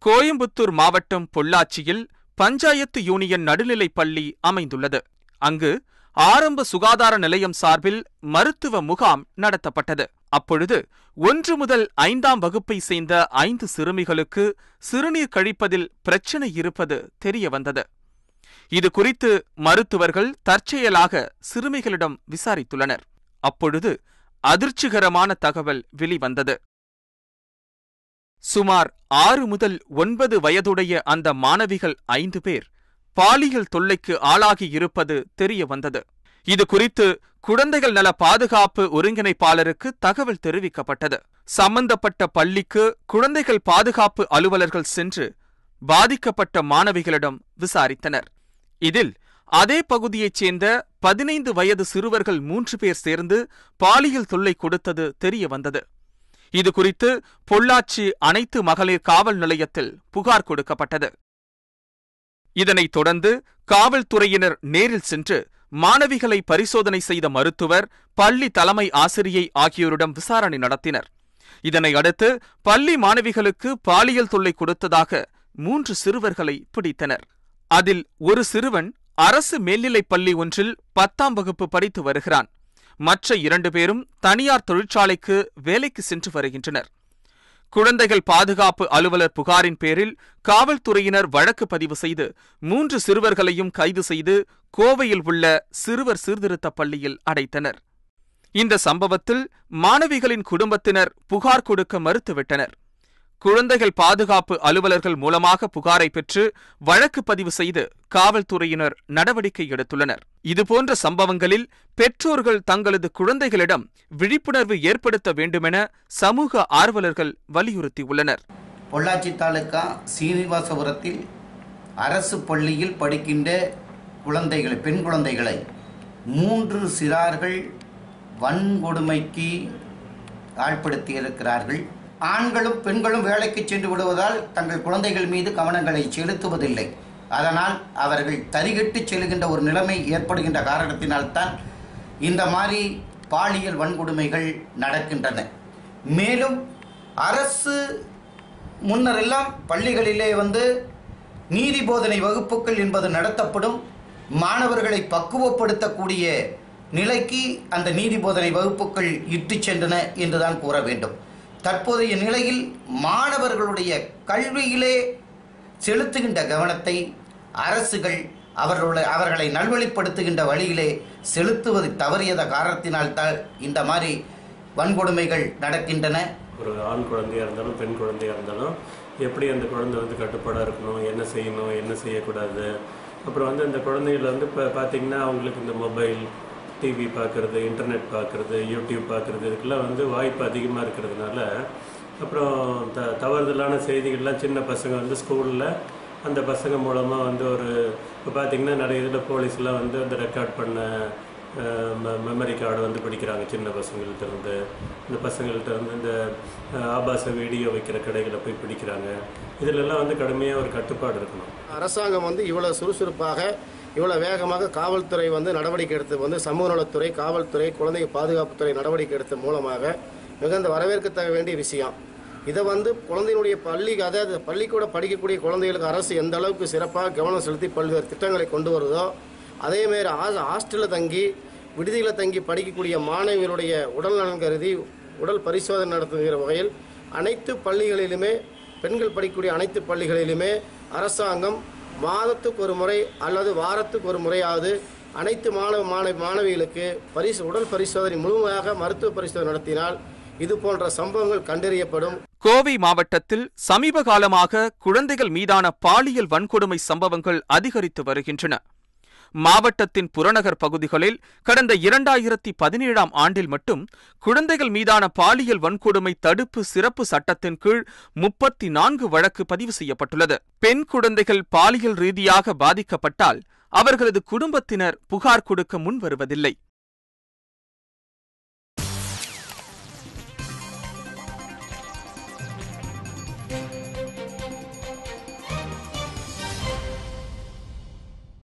கோயம்புத்தூர் மாவட்டம் பொள்ளாச்சியில் பஞ்சாயத்து யூனியன் நடுநிலைப் பள்ளி அமைந்துள்ளது. அங்கு ஆரம்ப சுகாதார நிலையம் சார்பில் மருத்துவ முகாம் நடத்தப்பட்டது. அப்பொழுது 1 முதல் 5ஆம் வகுப்பை சேர்ந்த 5 சிறுமிகளுக்கு சிறுநீர் கழிப்பதில் பிரச்சனை இருப்பது தெரியவந்தது. இது குறித்து மருத்துவர்கள் தற்செயலாக சிறுமிகளிடம் விசாரித்துள்ளனர். அப்பொழுது அதிர்ச்சிகரமான தகவல் வெளிவந்தது. சுமார் 6 முதல் 9 வயதுடைய அந்த மாணவிகள் 5 பேர் பாலியல் தொல்லைக்கு ஆளாகி இருப்பது தெரிய வந்தது. இது குறித்து குழந்தைகள் நல பாதுகாப்பு ஒருங்கிணைப்பாளருக்கு தகவல் தெரிவிக்கப்பட்டது. சம்பந்தப்பட்ட பள்ளிக்கு குழந்தைகள் பாதுகாப்பு அலுவலர்கள் சென்று பாதிக்கப்பட்ட மாணவிகளிடம் விசாரித்தனர். இதில் அதே பகுதியைச் சேர்ந்த 15 வயது சிறுவர்கள் 3 பேர் சேர்ந்து பாலியல் தொல்லை கொடுத்தது தெரிய வந்தது. இது குறித்து பொள்ளாச்சி அனைத்து மகளிர் காவல் நிலையத்தில் புகார் கொடுக்கப்பட்டது. இதனைத் தொடர்ந்து காவல்துறையினர் நேரில் சென்று மாணவிகளை பரிசோதனை செய்த மருத்துவர், பள்ளி தலைமை ஆசிரியை ஆகியோரிடம் விசாரணை நடத்தினர். இதனை அடுத்து பள்ளி மாணவிகளுக்கு பாலியல் தொல்லை கொடுத்ததாக 3 சிறுவர்களை பிடித்தனர். அதில் ஒரு சிறுவன் அரசு மேல்நிலைப் பள்ளி ஒன்றில் 10ஆம் வகுப்பு படித்து வருகிறான். மற்ற 2 பேரும் தனியார் தொழிற்சாலைக்கு வேலைக்கு சென்று வருகின்றனர். குழந்தைகள் பாதுகாப்பு அலுவலர் புகாரின் பேரில் காவல்துறையினர் வழக்கு பதிவு செய்து 3 சிறுவர்களையும் கைது செய்து கோவையில் உள்ள சிறுவர் சீர்திருத்த பள்ளியில் அடைத்தனர். இந்த சம்பவத்தில் மாணவிகளின் குடும்பத்தினர் புகார் கொடுக்க மறுத்துவிட்டனர். குழந்தைகள் பாதுகாப்பு அலுவலர்கள் மூலமாக புகாரை பெற்று வழக்கு பதிவு செய்து காவல்துறையினர் நடவடிக்கை எடுத்துள்ளனர். இதுபோன்ற சம்பவங்களில் பெற்றோர்கள் தங்களது குழந்தைகளிடம் விழிப்புணர்வு ஏற்படுத்த வேண்டுமென சமூக ஆர்வலர்கள் வலியுறுத்தியுள்ளனர். பொள்ளாச்சி தாலுகா சீனிவாசபுரத்தில் அரசு பள்ளியில் படிக்கின்ற குழந்தைகளை, பெண் குழந்தைகளை 3 சிறார்கள் வன்கொடுமைக்கு ஆட்படுத்தியிருக்கிறார்கள். ஆண்களும் பெண்களும் வேலைக்கு சென்று விடுவதால் தங்கள் குழந்தைகள் மீது கவனங்களை செலுத்துவதில்லை. அதனால் அவர்கள் தரிகட்டு செல்கின்ற ஒரு நிலைமை ஏற்படுகின்ற காரணத்தினால்தான் இந்த மாதிரி பாலியல் வன்கொடுமைகள் நடக்கின்றன. மேலும் அரசு முன்னரெல்லாம் பள்ளிகளிலே நீதி போதனை வகுப்புகள் என்பது நடத்தப்படும். மாணவர்களை பக்குவப்படுத்தக்கூடிய நிலைக்கு அந்த நீதி போதனை வகுப்புகள் இட்டு சென்றன என்றுதான் கூற வேண்டும். தற்போதைய நிலையில் மாணவர்களுடைய கல்வியிலே செலுத்துகின்ற கவனத்தை அரசுகள் அவர்களை நல்வழிப்படுத்துகின்ற வழியிலே செலுத்துவது தவறியத காரணத்தினால்தான் இந்த மாதிரி வன்கொடுமைகள் நடக்கின்றன. ஒரு ஆண் குழந்தையாக இருந்தாலும் பெண் குழந்தையாக இருந்தாலும் எப்படி அந்த குழந்தை கட்டுப்பாடாக இருக்கணும், என்ன செய்யணும், என்ன செய்யக்கூடாது. அப்புறம் அந்த குழந்தைகள் இப்போ பார்த்திங்கன்னா அவங்களுக்கு இந்த மொபைல், டிவி பார்க்குறது, இன்டர்நெட் பார்க்குறது, யூடியூப் பார்க்குறது, இதுக்கெல்லாம் வாய்ப்பு அதிகமாக இருக்கிறதுனால அப்புறம் தவறுதலான செய்திகள்லாம் சின்ன பசங்க ஸ்கூலில் அந்த பசங்க மூலமாக ஒரு இப்போ பார்த்திங்கன்னா நிறைய இதில் போலீஸ்லாம் அந்த ரெக்கார்ட் பண்ண மெமரி கார்டு படிக்கிறாங்க சின்ன பசங்கள்கிட்ட இருந்து. இந்த பசங்கள்கிட்ட இந்த ஆபாச வீடியோ வைக்கிற கடைகளை போய் பிடிக்கிறாங்க. இதிலெல்லாம் கடுமையாக ஒரு கட்டுப்பாடு இருக்கணும். அரசாங்கம் இவ்வளோ சுறுசுறுப்பாக இவ்வளோ வேகமாக காவல்துறை நடவடிக்கை எடுத்து சமூக நலத்துறை, காவல்துறை, குழந்தை பாதுகாப்புத்துறை நடவடிக்கை எடுத்த மூலமாக மிகுந்த வரவேற்கத்தக்க வேண்டிய விஷயம். இதை குழந்தையினுடைய அதாவது பள்ளிக்கூட படிக்கக்கூடிய குழந்தைகளுக்கு அரசு எந்த அளவுக்கு சிறப்பாக கவனம் செலுத்தி பல்வேறு திட்டங்களை கொண்டு வருதோ, அதேமாரி ஹாஸ்டலில் தங்கி விடுதியில் தங்கி படிக்கக்கூடிய மாணவியருடைய உடல் நலன் கருதி உடல் பரிசோதனை நடத்துகிற வகையில் அனைத்து பள்ளிகளிலுமே, பெண்கள் படிக்கக்கூடிய அனைத்து பள்ளிகளிலுமே அரசாங்கம் மாதத்துக்கு ஒரு முறை அல்லது வாரத்துக்கு ஒரு முறையாவது அனைத்து மாணவிகளுக்கு உடல் பரிசோதனை, முழுமையாக மருத்துவ பரிசோதனை நடத்தினால் இது போன்ற சம்பவங்கள் கண்டறியப்படும். கோவை மாவட்டத்தில் சமீப காலமாக குழந்தைகள் மீதான பாலியல் வன்கொடுமை சம்பவங்கள் அதிகரித்து வருகின்றன. மாவட்டத்தின் புறநகர் பகுதிகளில் கடந்த 2017ஆம் ஆண்டில் மட்டும் குழந்தைகள் மீதான பாலியல் வன்கொடுமை தடுப்பு சிறப்பு சட்டத்தின் கீழ் 34 வழக்கு பதிவு செய்யப்பட்டுள்ளது. பெண் குழந்தைகள் பாலியல் ரீதியாக பாதிக்கப்பட்டால் அவர்களது குடும்பத்தினர் புகார் கொடுக்க முன் வருவதில்லை.